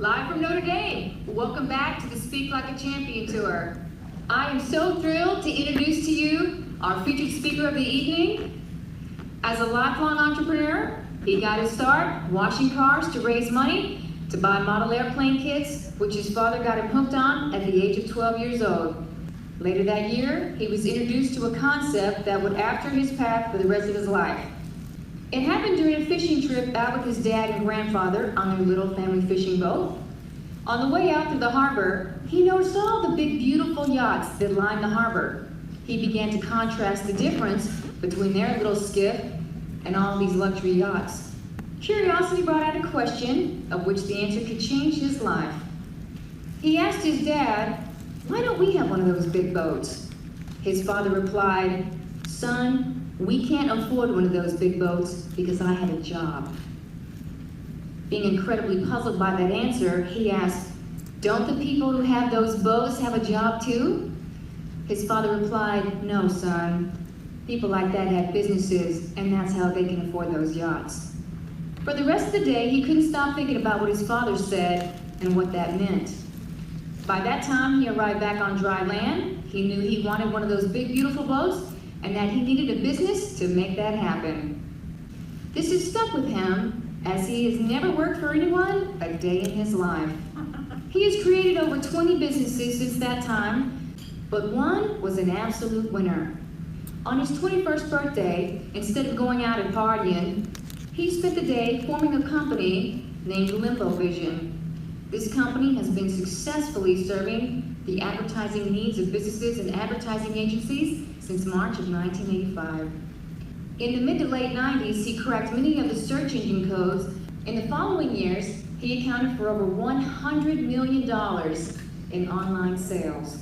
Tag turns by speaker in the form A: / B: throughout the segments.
A: Live from Notre Dame, welcome back to the Speak Like a Champion Tour. I am so thrilled to introduce to you our featured speaker of the evening. As a lifelong entrepreneur, he got his start washing cars to raise money to buy model airplane kits, which his father got him hooked on at the age of 12 years old. Later that year, he was introduced to a concept that would alter his path for the rest of his life. It happened during a fishing trip out with his dad and grandfather on their little family fishing boat. On the way out through the harbor, he noticed all the big, beautiful yachts that lined the harbor. He began to contrast the difference between their little skiff and all these luxury yachts. Curiosity brought out a question of which the answer could change his life. He asked his dad, "Why don't we have one of those big boats?" His father replied, "Son, we can't afford one of those big boats because I had a job." Being incredibly puzzled by that answer, he asked, "Don't the people who have those boats have a job too?" His father replied, "No, son. People like that have businesses, and that's how they can afford those yachts." For the rest of the day, he couldn't stop thinking about what his father said and what that meant. By that time, he arrived back on dry land. He knew he wanted one of those big, beautiful boats, and that he needed a business to make that happen. This has stuck with him, as he has never worked for anyone a day in his life. He has created over 20 businesses since that time, but one was an absolute winner. On his 21st birthday, instead of going out and partying, he spent the day forming a company named Limbocker. This company has been successfully serving the advertising needs of businesses and advertising agencies since March of 1985. In the mid to late 90s, he cracked many of the search engine codes. In the following years, he accounted for over $100 million in online sales.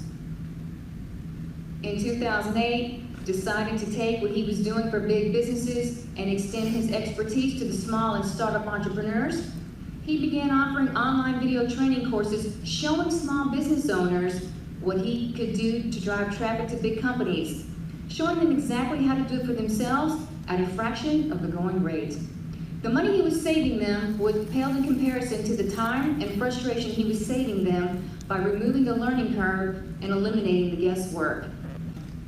A: In 2008, deciding to take what he was doing for big businesses and extend his expertise to the small and startup entrepreneurs, he began offering online video training courses showing small business owners what he could do to drive traffic to big companies, showing them exactly how to do it for themselves at a fraction of the going rate. The money he was saving them would pale in comparison to the time and frustration he was saving them by removing the learning curve and eliminating the guesswork.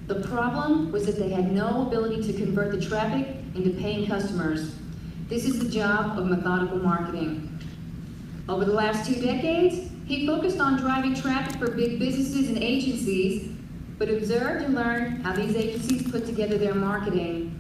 A: The problem was that they had no ability to convert the traffic into paying customers. This is the job of methodical marketing. Over the last 2 decades, he focused on driving traffic for big businesses and agencies, but observed and learned how these agencies put together their marketing.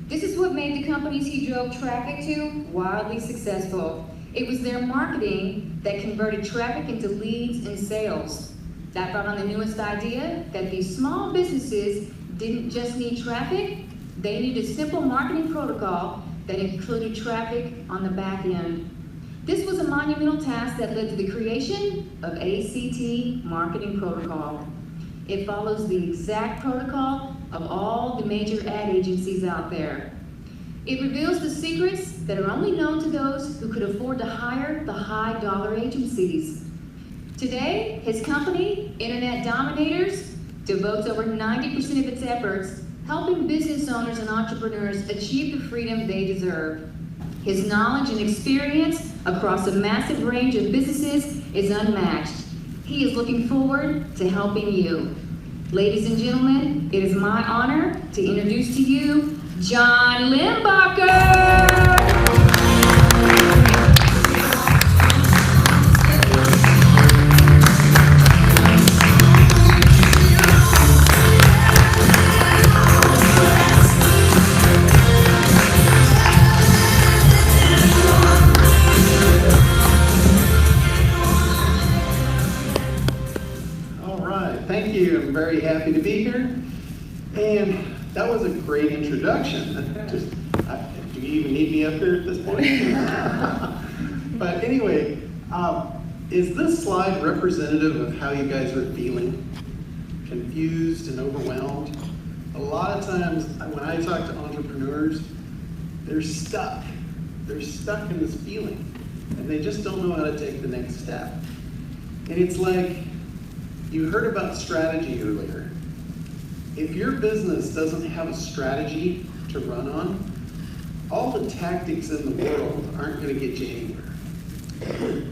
A: This is what made the companies he drove traffic to wildly successful. It was their marketing that converted traffic into leads and sales. That brought on the newest idea that these small businesses didn't just need traffic, they needed a simple marketing protocol that included traffic on the back end. This was a monumental task that led to the creation of ACT Marketing Protocol. It follows the exact protocol of all the major ad agencies out there. It reveals the secrets that are only known to those who could afford to hire the high-dollar agencies. Today, his company, Internet Dominators, devotes over 90% of its efforts helping business owners and entrepreneurs achieve the freedom they deserve. His knowledge and experience across a massive range of businesses is unmatched. He is looking forward to helping you. Ladies and gentlemen, it is my honor to introduce to you John Limbocker.
B: Thank you. I'm very happy to be here. And that was a great introduction. Do you even need me up here at this point? But anyway, is this slide representative of how you guys are feeling? Confused and overwhelmed? A lot of times when I talk to entrepreneurs, they're stuck. They're stuck in this feeling, and they just don't know how to take the next step. And it's like, you heard about strategy earlier. If your business doesn't have a strategy to run on, all the tactics in the world aren't going to get you anywhere.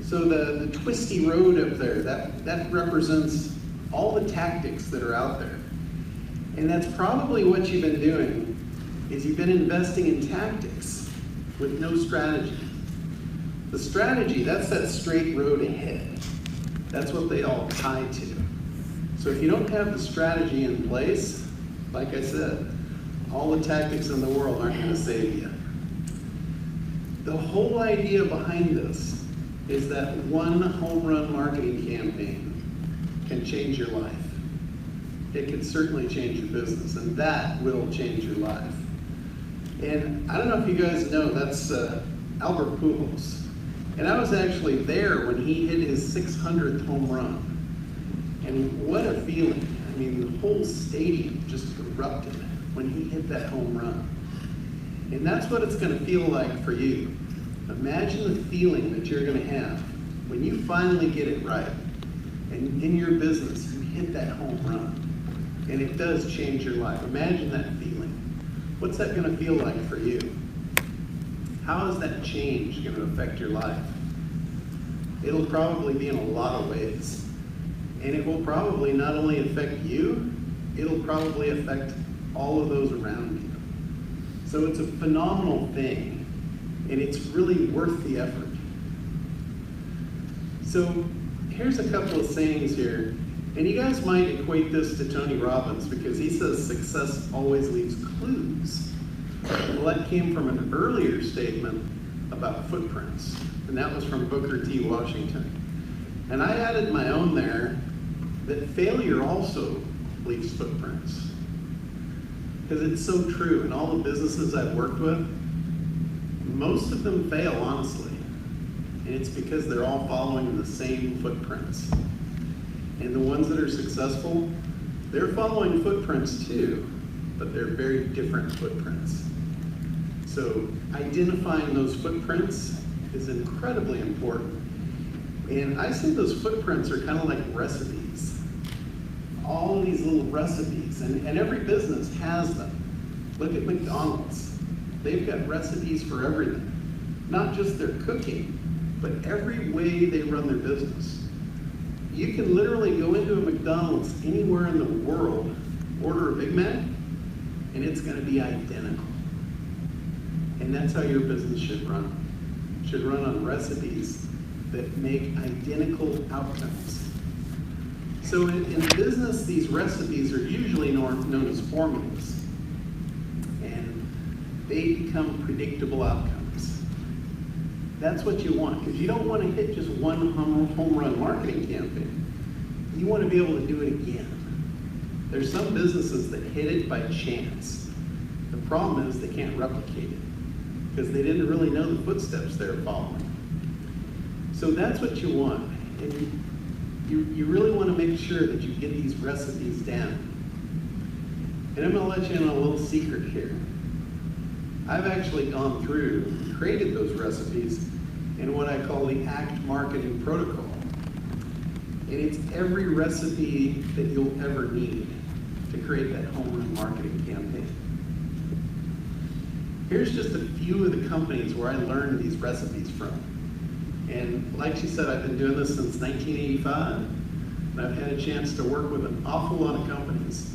B: So the twisty road up there, that represents all the tactics that are out there. And that's probably what you've been doing, is you've been investing in tactics with no strategy. The strategy, that's that straight road ahead. That's what they all tie to. So if you don't have the strategy in place, like I said, all the tactics in the world aren't going to save you. The whole idea behind this is that one home run marketing campaign can change your life. It can certainly change your business, and that will change your life. And I don't know if you guys know, that's Albert Pujols. And I was actually there when he hit his 600th home run. And what a feeling. I mean, the whole stadium just erupted when he hit that home run. And that's what it's going to feel like for you. Imagine the feeling that you're going to have when you finally get it right. And in your business, you hit that home run. And it does change your life. Imagine that feeling. What's that going to feel like for you? How is that change going to affect your life? It'll probably be in a lot of ways. And it will probably not only affect you, it'll probably affect all of those around you. So it's a phenomenal thing, and it's really worth the effort. So here's a couple of sayings here. And you guys might equate this to Tony Robbins, because he says success always leaves clues. Well, that came from an earlier statement about footprints, and that was from Booker T. Washington. And I added my own there, that failure also leaves footprints. Because it's so true. In all the businesses I've worked with, most of them fail, honestly. And it's because they're all following the same footprints. And the ones that are successful, they're following footprints too, but they're very different footprints. So identifying those footprints is incredibly important. And I say those footprints are kind of like recipes. All of these little recipes, and every business has them. Look at McDonald's. They've got recipes for everything. Not just their cooking, but every way they run their business. You can literally go into a McDonald's anywhere in the world, order a Big Mac, and it's going to be identical. And that's how your business should run. It should run on recipes that make identical outcomes. So in business, these recipes are usually known as formulas. And they become predictable outcomes. That's what you want, because you don't want to hit just one home run marketing campaign. You want to be able to do it again. There's some businesses that hit it by chance. The problem is they can't replicate it, because they didn't really know the footsteps they were following. So that's what you want. And you really want to make sure that you get these recipes down. And I'm going to let you in on a little secret here. I've actually gone through and created those recipes in what I call the ACT marketing protocol. And it's every recipe that you'll ever need to create that home run marketing campaign. Here's just a few of the companies where I learned these recipes from. And like she said, I've been doing this since 1985, and I've had a chance to work with an awful lot of companies.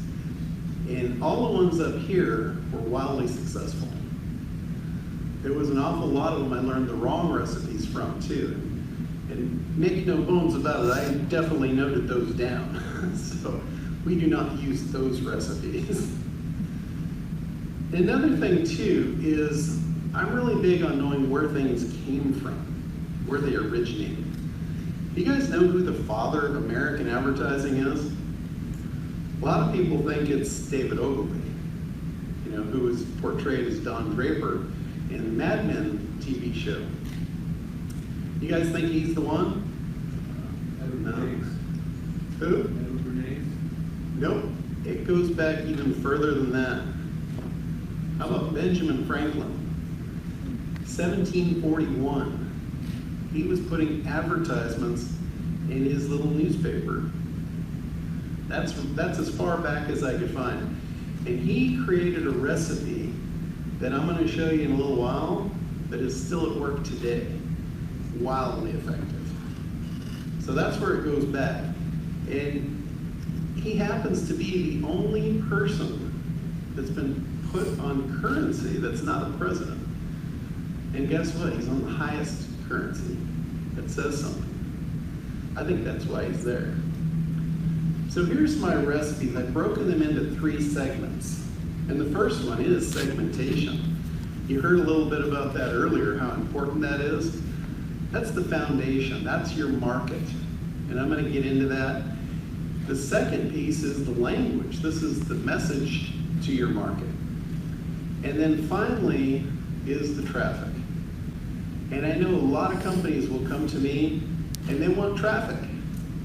B: And all the ones up here were wildly successful. There was an awful lot of them I learned the wrong recipes from too. And make no bones about it, I definitely noted those down. So we do not use those recipes. Another thing too is I'm really big on knowing where things came from, where they originated. Do you guys know who the father of American advertising is? A lot of people think it's David Ogilvy, who was portrayed as Don Draper in the Mad Men TV show. You guys think he's the one? No. Who? Nope. It goes back even further than that. How about Benjamin Franklin? 1741. He was putting advertisements in his little newspaper. That's as far back as I could find. And he created a recipe that I'm going to show you in a little while that is still at work today. wildly effective. So that's where it goes back. And he happens to be the only person that's been put on currency that's not a president. And guess what? He's on the highest currency. That says something. I think that's why he's there. So here's my recipes. I've broken them into 3 segments. And the first one is segmentation. You heard a little bit about that earlier, how important that is. That's the foundation. That's your market. And I'm going to get into that. The second piece is the language. This is the message to your market. And then finally is the traffic. And I know a lot of companies will come to me and they want traffic.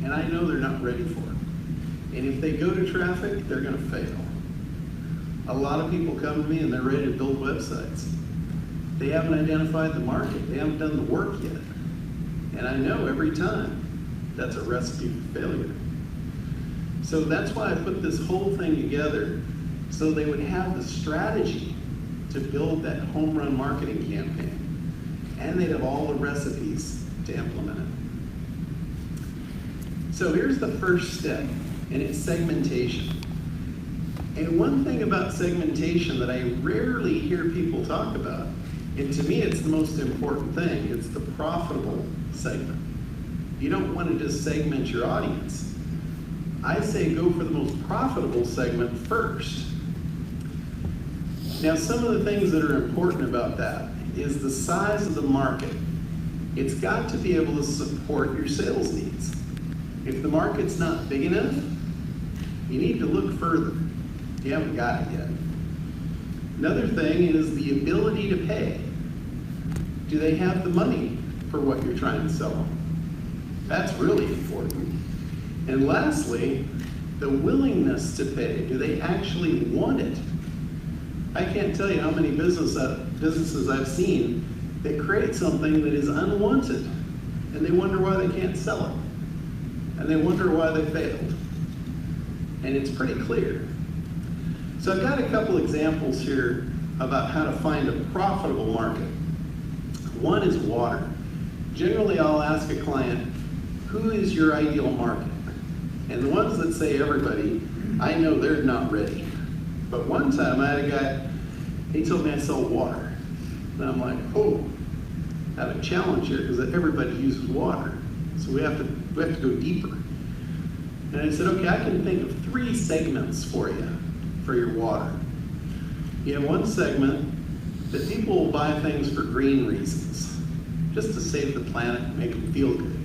B: And I know they're not ready for it. And if they go to traffic, they're going to fail. A lot of people come to me and they're ready to build websites. They haven't identified the market. They haven't done the work yet. And I know every time that's a recipe for failure. So that's why I put this whole thing together, so they would have the strategy to build that home run marketing campaign. And they'd have all the recipes to implement it. So here's the first step, and it's segmentation. And one thing about segmentation that I rarely hear people talk about, and to me it's the most important thing, it's the profitable segment. You don't want to just segment your audience. I say go for the most profitable segment first. Now, some of the things that are important about that is the size of the market. It's got to be able to support your sales needs. If the market's not big enough, you need to look further. You haven't got it yet. Another thing is the ability to pay. Do they have the money for what you're trying to sell them? That's really important. And lastly, the willingness to pay. Do they actually want it? I can't tell you how many businesses I've seen that create something that is unwanted, and they wonder why they can't sell it. And they wonder why they failed. And it's pretty clear. So I've got a couple examples here about how to find a profitable market. One is water. Generally, I'll ask a client, who is your ideal market? And the ones that say everybody, I know they're not ready. But one time I had a guy, he told me I sell water. And I'm like, oh, I have a challenge here because everybody uses water. So we have to go deeper. And I said, okay, I can think of 3 segments for you, for your water. You have one segment that people will buy things for green reasons, just to save the planet and make them feel good.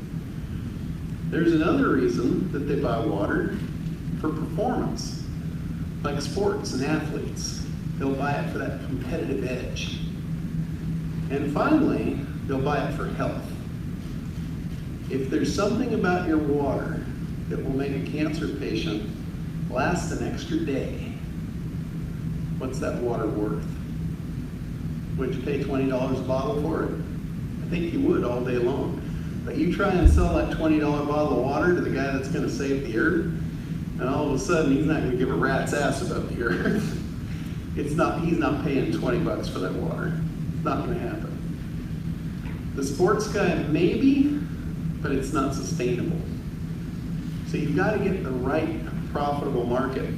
B: There's another reason that they buy water, for performance, like sports and athletes. They'll buy it for that competitive edge. And finally, they'll buy it for health. If there's something about your water that will make a cancer patient last an extra day, what's that water worth? Would you pay $20 a bottle for it? I think you would all day long. But you try and sell that $20 bottle of water to the guy that's going to save the earth, and all of a sudden he's not going to give a rat's ass about the earth. He's not paying $20 for that water. It's not going to happen. The sports guy, maybe, but it's not sustainable. So you've got to get the right profitable market.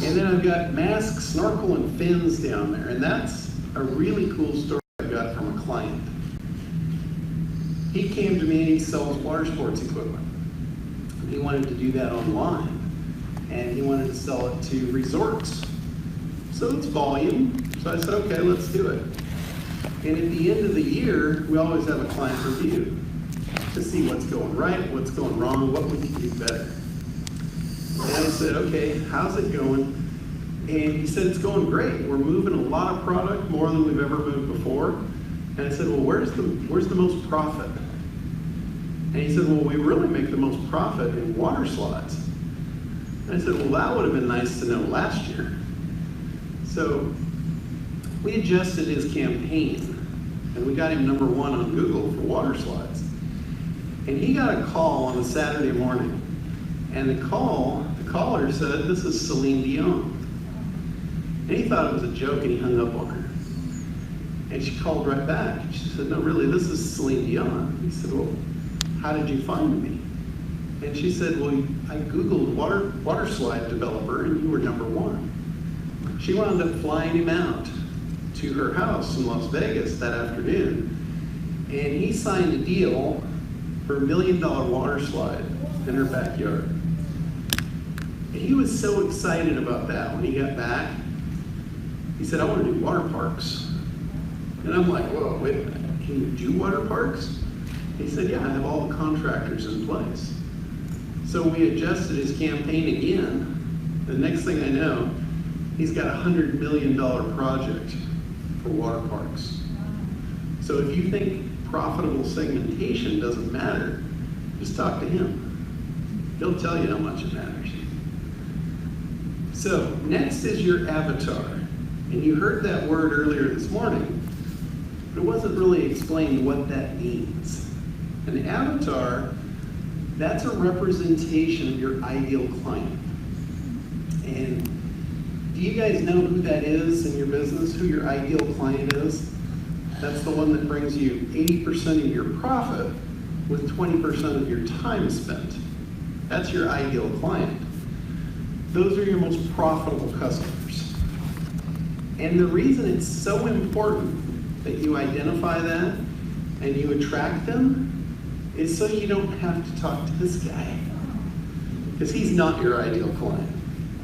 B: And then I've got masks, snorkel, and fins down there. And that's a really cool story I got from a client. He came to me and he sells water sports equipment. He wanted to do that online. And he wanted to sell it to resorts. So it's volume. So I said, okay, let's do it. And at the end of the year, we always have a client review to see what's going right, what's going wrong, what we can do better. And I said, okay, how's it going? And he said, it's going great. We're moving a lot of product, more than we've ever moved before. And I said, well, where's the most profit? And he said, well, we really make the most profit in water slides. And I said, well, that would have been nice to know last year. So we adjusted his campaign, and we got him #1 on Google for water slides. And he got a call on a Saturday morning. And the caller said, this is Celine Dion. And he thought it was a joke, and he hung up on her. And she called right back. She said, no, really, this is Celine Dion. He said, well, how did you find me? And she said, well, I Googled water slide developer and you were #1. She wound up flying him out to her house in Las Vegas that afternoon. And he signed a deal for $1 million water slide in her backyard. And he was so excited about that when he got back. He said, I want to do water parks. And I'm like, whoa, wait a minute, can you do water parks? He said, yeah, I have all the contractors in place. So we adjusted his campaign again. The next thing I know, he's got a $100 million project for water parks. So if you think profitable segmentation doesn't matter, just talk to him. He'll tell you how much it matters. So next is your avatar. And you heard that word earlier this morning, but it wasn't really explained what that means. An avatar, that's a representation of your ideal client. And do you guys know who that is in your business, who your ideal client is? That's the one that brings you 80% of your profit with 20% of your time spent. That's your ideal client. Those are your most profitable customers. And the reason it's so important that you identify that and you attract them is so you don't have to talk to this guy. Because he's not your ideal client.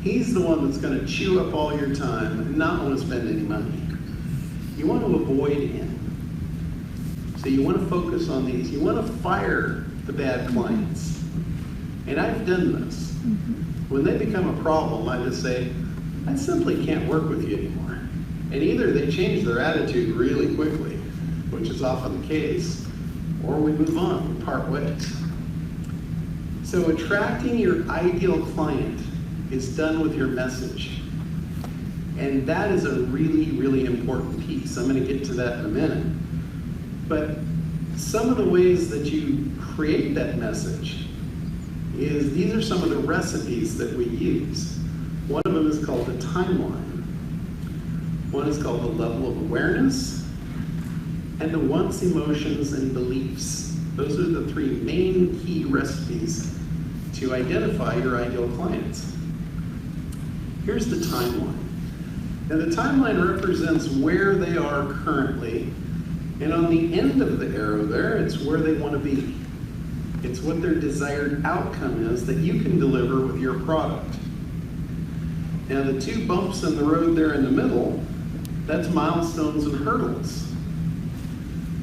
B: He's the one that's going to chew up all your time and not want to spend any money. You want to avoid him. So you want to focus on these. You want to fire the bad clients. And I've done this. When they become a problem, I just say, I simply can't work with you anymore. And either they change their attitude really quickly, which is often the case, or we move on, we part ways. So attracting your ideal client is done with your message. And that is a really, really important piece. I'm going to get to that in a minute. But some of the ways that you create that message is, these are some of the recipes that we use. One of them is called the timeline. One is called the level of awareness, and the wants, emotions, and beliefs. Those are the three main key recipes to identify your ideal clients. Here's the timeline. Now the timeline represents where they are currently, and on the end of the arrow there, it's where they want to be. It's what their desired outcome is that you can deliver with your product. Now the two bumps in the road there in the middle, that's milestones and hurdles.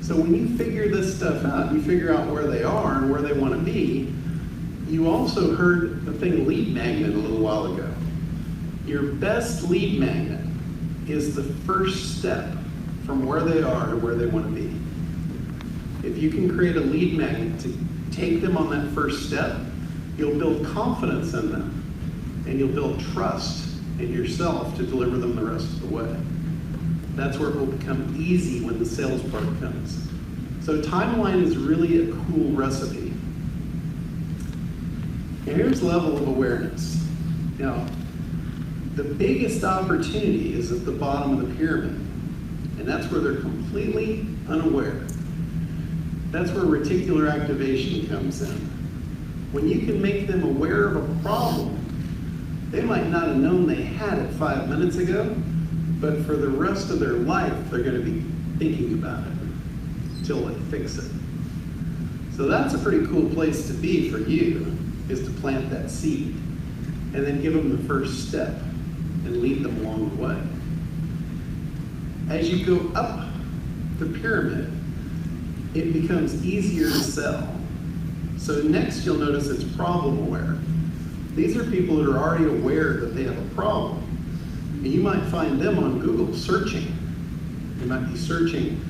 B: So when you figure this stuff out, you figure out where they are and where they want to be. You also heard the thing lead magnet a little while ago. Your best lead magnet is the first step from where they are to where they want to be. If you can create a lead magnet to take them on that first step, you'll build confidence in them, and you'll build trust in yourself to deliver them the rest of the way. That's where it will become easy when the sales part comes. So timeline is really a cool recipe. And here's level of awareness. Now, the biggest opportunity is at the bottom of the pyramid, and that's where they're completely unaware. That's where reticular activation comes in. When you can make them aware of a problem, they might not have known they had it 5 minutes ago, but for the rest of their life, they're going to be thinking about it until they fix it. So that's a pretty cool place to be for you, is to plant that seed and then give them the first step and lead them along the way. As you go up the pyramid, it becomes easier to sell. So next you'll notice it's problem aware. These are people that are already aware that they have a problem. And you might find them on Google searching. You might be searching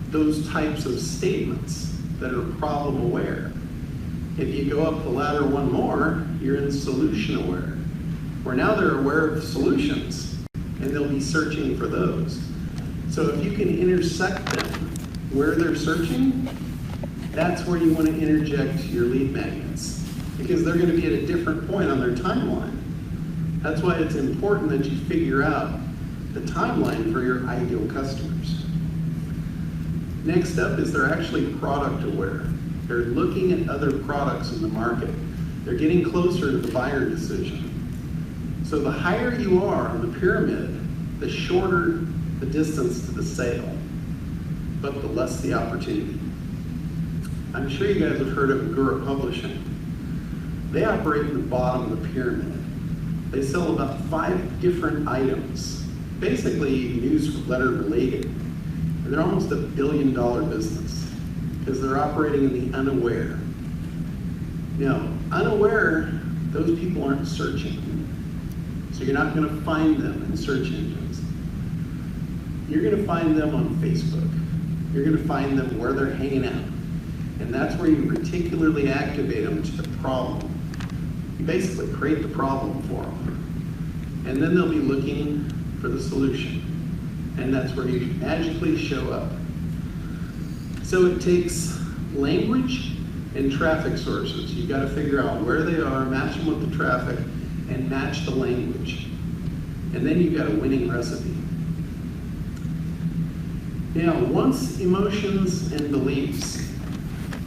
B: those types of statements that are problem aware. If you go up the ladder one more, you're in solution aware, where now they're aware of solutions and they'll be searching for those. So if you can intersect them where they're searching, that's where you want to interject your lead magnets, because they're going to be at a different point on their timeline. That's why it's important that you figure out the timeline for your ideal customers. Next up is they're actually product aware. They're looking at other products in the market. They're getting closer to the buyer decision. So the higher you are on the pyramid, the shorter the distance to the sale, but the less the opportunity. I'm sure you guys have heard of Gura Publishing. They operate in the bottom of the pyramid. They sell about 5 different items, basically newsletter related. And they're almost $1 billion business because they're operating in the unaware. Now, unaware, those people aren't searching. So you're not going to find them in search engines. You're going to find them on Facebook. You're going to find them where they're hanging out. And that's where you particularly activate them to the problem. You basically create the problem for them. And then they'll be looking for the solution. And that's where you magically show up. So it takes language and traffic sources. You've got to figure out where they are, match them with the traffic, and match the language. And then you've got a winning recipe. Now, wants, emotions, and beliefs.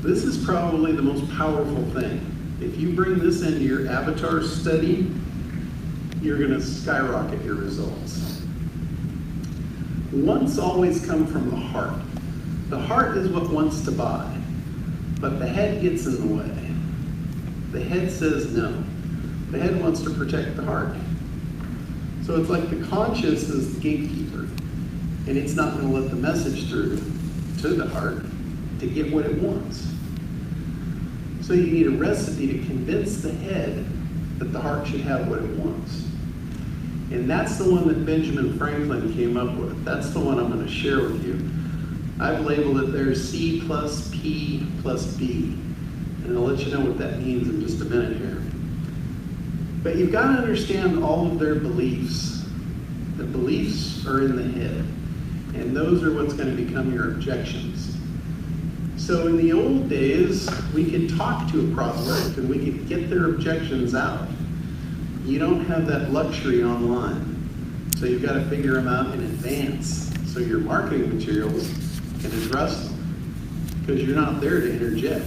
B: This is probably the most powerful thing. If you bring this into your avatar study, you're going to skyrocket your results. Wants always come from the heart. The heart is what wants to buy, but the head gets in the way. The head says no. The head wants to protect the heart. So it's like the conscious is the gatekeeper, and it's not going to let the message through to the heart to get what it wants. So you need a recipe to convince the head that the heart should have what it wants. And that's the one that Benjamin Franklin came up with. That's the one I'm going to share with you. I've labeled it there C plus P plus B. And I'll let you know what that means in just a minute here. But you've got to understand all of their beliefs. The beliefs are in the head. And those are what's going to become your objections. So in the old days, we could talk to a prospect and we could get their objections out. You don't have that luxury online. So you've got to figure them out in advance so your marketing materials can address them. Because you're not there to interject.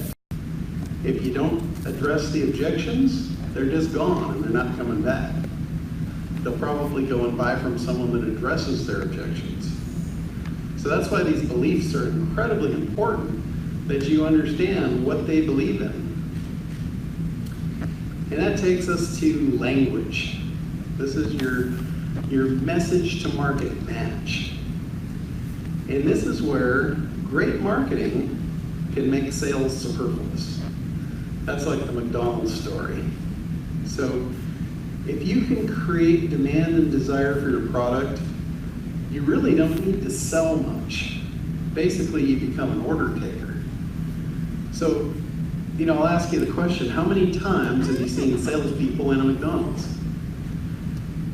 B: If you don't address the objections, they're just gone and they're not coming back. They'll probably go and buy from someone that addresses their objections. So that's why these beliefs are incredibly important, that you understand what they believe in. And that takes us to language. This is your message to market match. And this is where great marketing can make sales superfluous. That's like the McDonald's story. So if you can create demand and desire for your product, you really don't need to sell much. Basically, you become an order taker. So, I'll ask you the question, how many times have you seen salespeople in a McDonald's?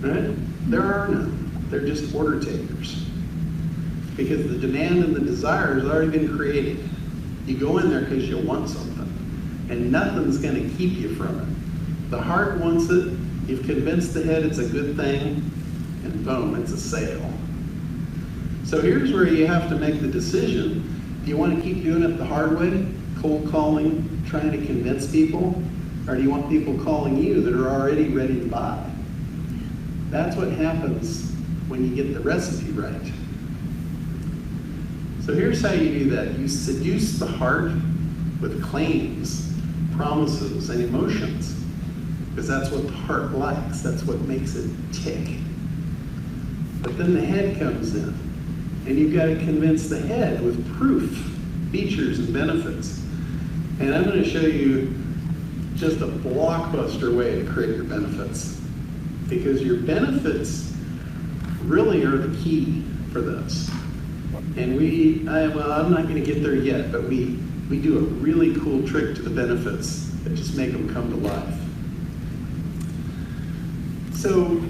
B: Right? There are none. They're just order takers. Because the demand and the desire has already been created. You go in there because you want something. And nothing's going to keep you from it. The heart wants it. You've convinced the head it's a good thing. And boom, it's a sale. So here's where you have to make the decision. Do you want to keep doing it the hard way? Cold calling, trying to convince people? Or do you want people calling you that are already ready to buy? That's what happens when you get the recipe right. So here's how you do that. You seduce the heart with claims, promises, and emotions. Because that's what the heart likes. That's what makes it tick. But then the head comes in. And you've got to convince the head with proof, features, and benefits. And I'm going to show you just a blockbuster way to create your benefits. Because your benefits really are the key for this. And I'm not going to get there yet, but we do a really cool trick to the benefits that just make them come to life. So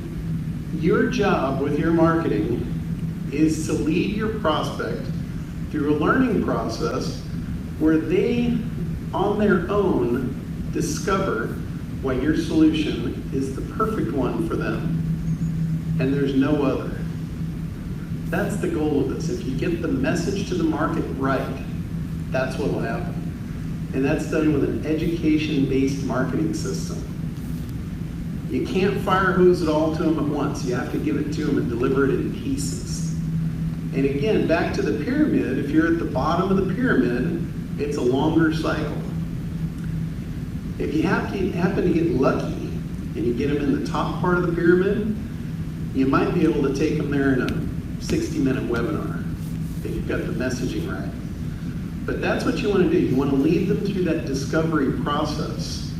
B: your job with your marketing is to lead your prospect through a learning process where they, on their own, discover why your solution is the perfect one for them. And there's no other. That's the goal of this. If you get the message to the market right, that's what will happen. And that's done with an education-based marketing system. You can't fire hose it all to them at once. You have to give it to them and deliver it in pieces. And again, back to the pyramid, if you're at the bottom of the pyramid, it's a longer cycle. If you happen to get lucky and you get them in the top part of the pyramid, you might be able to take them there in a 60-minute webinar if you've got the messaging right. But that's what you want to do. You want to lead them through that discovery process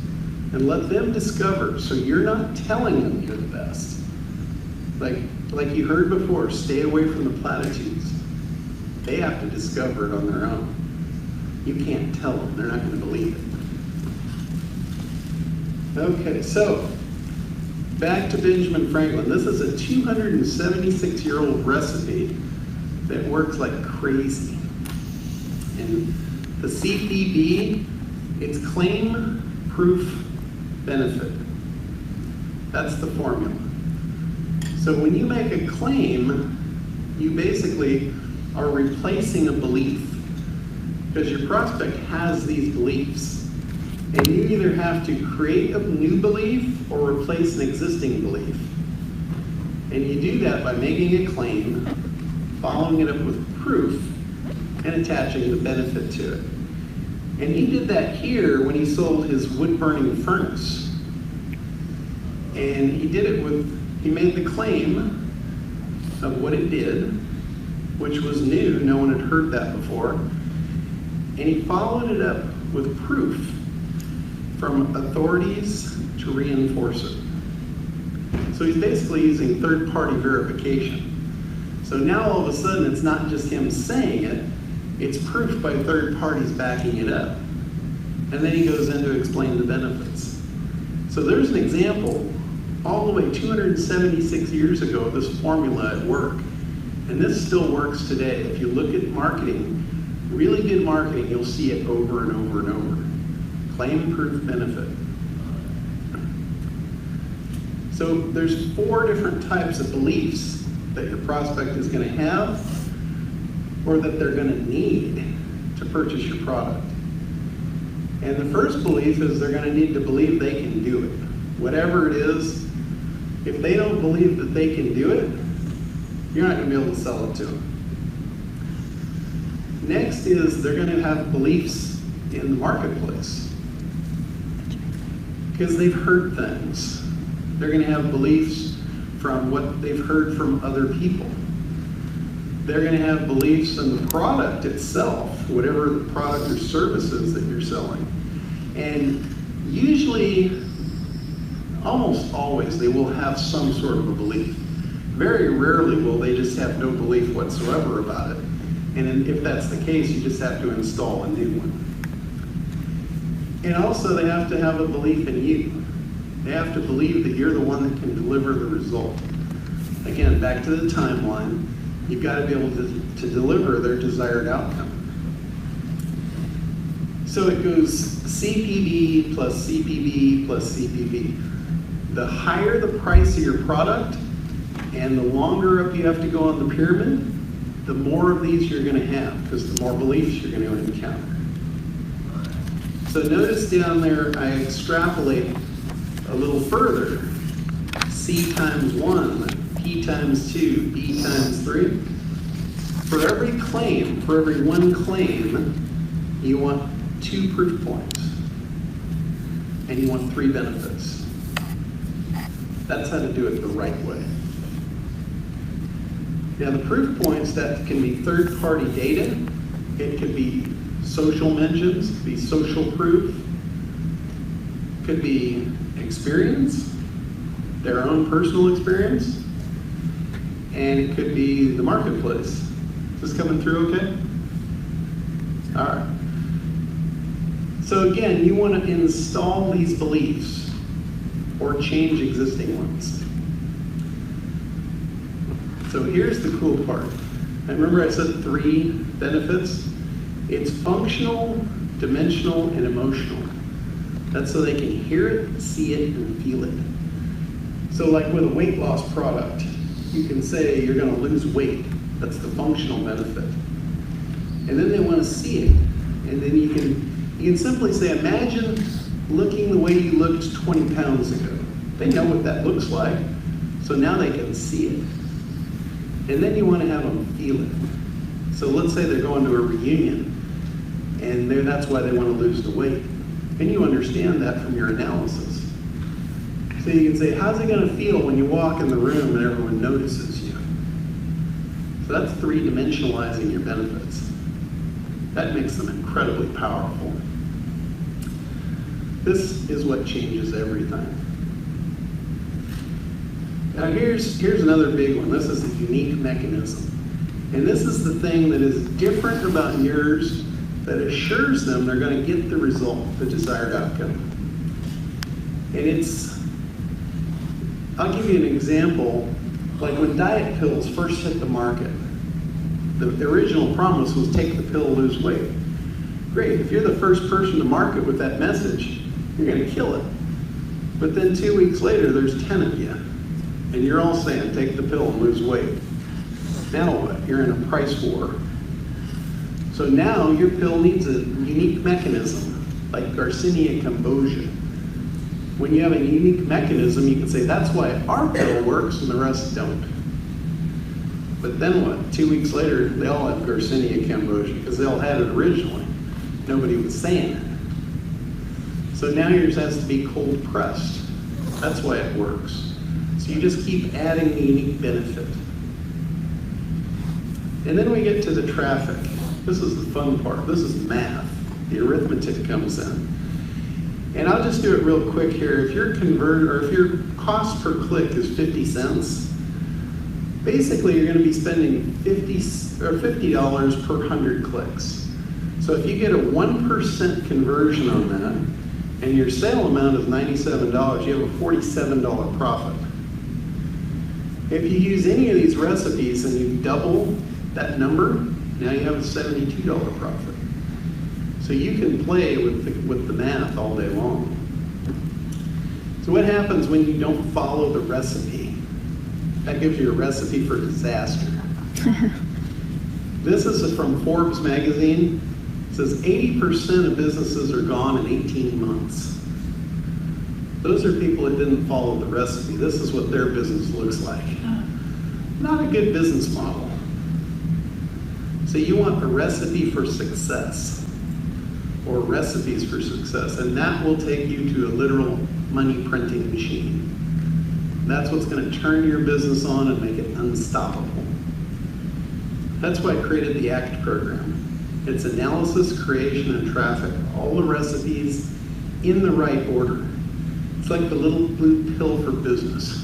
B: and let them discover, so you're not telling them you're the best. Like you heard before, stay away from the platitudes. They have to discover it on their own. You can't tell them. They're not going to believe it. Okay, so back to Benjamin Franklin. This is a 276-year-old recipe that works like crazy. And the CPB, it's claim, proof, benefit. That's the formula. So when you make a claim, you basically are replacing a belief, because your prospect has these beliefs. And you either have to create a new belief or replace an existing belief. And you do that by making a claim, following it up with proof, and attaching the benefit to it. And he did that here when he sold his wood-burning furnace. And he did it he made the claim of what it did, which was new, no one had heard that before. And he followed it up with proof from authorities to reinforce it. So he's basically using third-party verification. So now all of a sudden it's not just him saying it, it's proof by third parties backing it up. And then he goes in to explain the benefits. So there's an example all the way 276 years ago of this formula at work. And this still works today. If you look at marketing, really good marketing, you'll see it over and over and over. Claim, proof, benefit. So there's 4 different types of beliefs that your prospect is going to have or that they're going to need to purchase your product. And the first belief is they're going to need to believe they can do it. Whatever it is, if they don't believe that they can do it, you're not going to be able to sell it to them. Next is they're going to have beliefs in the marketplace because they've heard things. They're going to have beliefs from what they've heard from other people. They're going to have beliefs in the product itself, whatever the product or services that you're selling. And usually, almost always, they will have some sort of a belief. Very rarely will they just have no belief whatsoever about it. And if that's the case, you just have to install a new one. And also, they have to have a belief in you. They have to believe that you're the one that can deliver the result. Again, back to the timeline, you've got to be able to deliver their desired outcome. So it goes CPB plus CPB plus CPB. The higher the price of your product and the longer up you have to go on the pyramid, the more of these you're going to have because the more beliefs you're going to encounter. So notice down there I extrapolate a little further. C times 1, P times 2, B times 3. For every claim, for every one claim, you want 2 proof points. And you want 3 benefits. That's how to do it the right way. Now the proof points, that can be third-party data. It could be social mentions, it could be social proof. It could be experience, their own personal experience. And it could be the marketplace. Is this coming through okay? All right. So again, you want to install these beliefs or change existing ones. So here's the cool part. And remember I said 3 benefits? It's functional, dimensional, and emotional. That's so they can hear it, see it, and feel it. So like with a weight loss product, you can say you're going to lose weight. That's the functional benefit. And then they want to see it. And then you can simply say, imagine looking the way you looked 20 pounds ago. They know what that looks like, so now they can see it. And then you want to have them feel it. So let's say they're going to a reunion, and that's why they want to lose the weight. And you understand that from your analysis. So you can say, how's it going to feel when you walk in the room and everyone notices you? So that's three-dimensionalizing your benefits. That makes them incredibly powerful. This is what changes everything. Now here's another big one. This is the unique mechanism. And this is the thing that is different about yours that assures them they're going to get the result, the desired outcome. And I'll give you an example. Like when diet pills first hit the market, the original promise was take the pill, lose weight. Great, if you're the first person to market with that message, you're going to kill it. But then 2 weeks later, there's 10 of you. And you're all saying, take the pill and lose weight. Now what? You're in a price war. So now your pill needs a unique mechanism, like Garcinia cambogia. When you have a unique mechanism, you can say, that's why our pill works and the rest don't. But then what? 2 weeks later, they all had Garcinia cambogia because they all had it originally. Nobody was saying it. So now yours has to be cold pressed. That's why it works. So you just keep adding the unique benefit. And then we get to the traffic. This is the fun part. This is math. The arithmetic comes in. And I'll just do it real quick here. If your if your cost per click is 50 cents, basically you're going to be spending $50 per 100 clicks. So if you get a 1% conversion on that, and your sale amount is $97, you have a $47 profit. If you use any of these recipes and you double that number, now you have a $72 profit. So you can play with the math all day long. So what happens when you don't follow the recipe? That gives you a recipe for disaster. This is from Forbes magazine. It says 80% of businesses are gone in 18 months. Those are people that didn't follow the recipe. This is what their business looks like. Not a good business model. So you want a recipe for success, or recipes for success, and that will take you to a literal money printing machine. That's what's going to turn your business on and make it unstoppable. That's why I created the ACT program. It's analysis, creation, and traffic. All the recipes in the right order. It's like the little blue pill for business.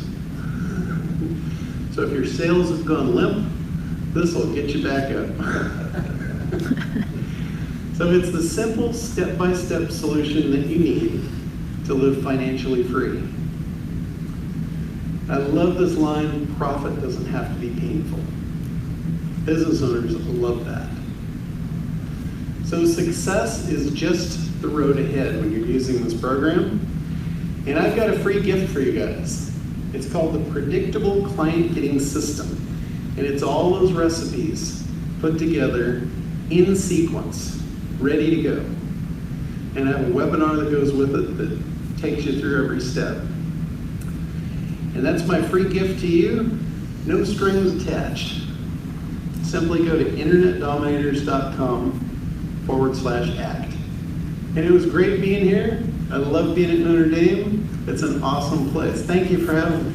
B: So if your sales have gone limp, this will get you back up. So it's the simple step-by-step solution that you need to live financially free. I love this line, profit doesn't have to be painful. Business owners love that. So success is just the road ahead when you're using this program. And I've got a free gift for you guys. It's called the Predictable Client Getting System. And it's all those recipes put together in sequence, ready to go. And I have a webinar that goes with it that takes you through every step. And that's my free gift to you, no strings attached. Simply go to internetdominators.com/ACT. And it was great being here. I love being at Notre Dame. It's an awesome place. Thank you for having me.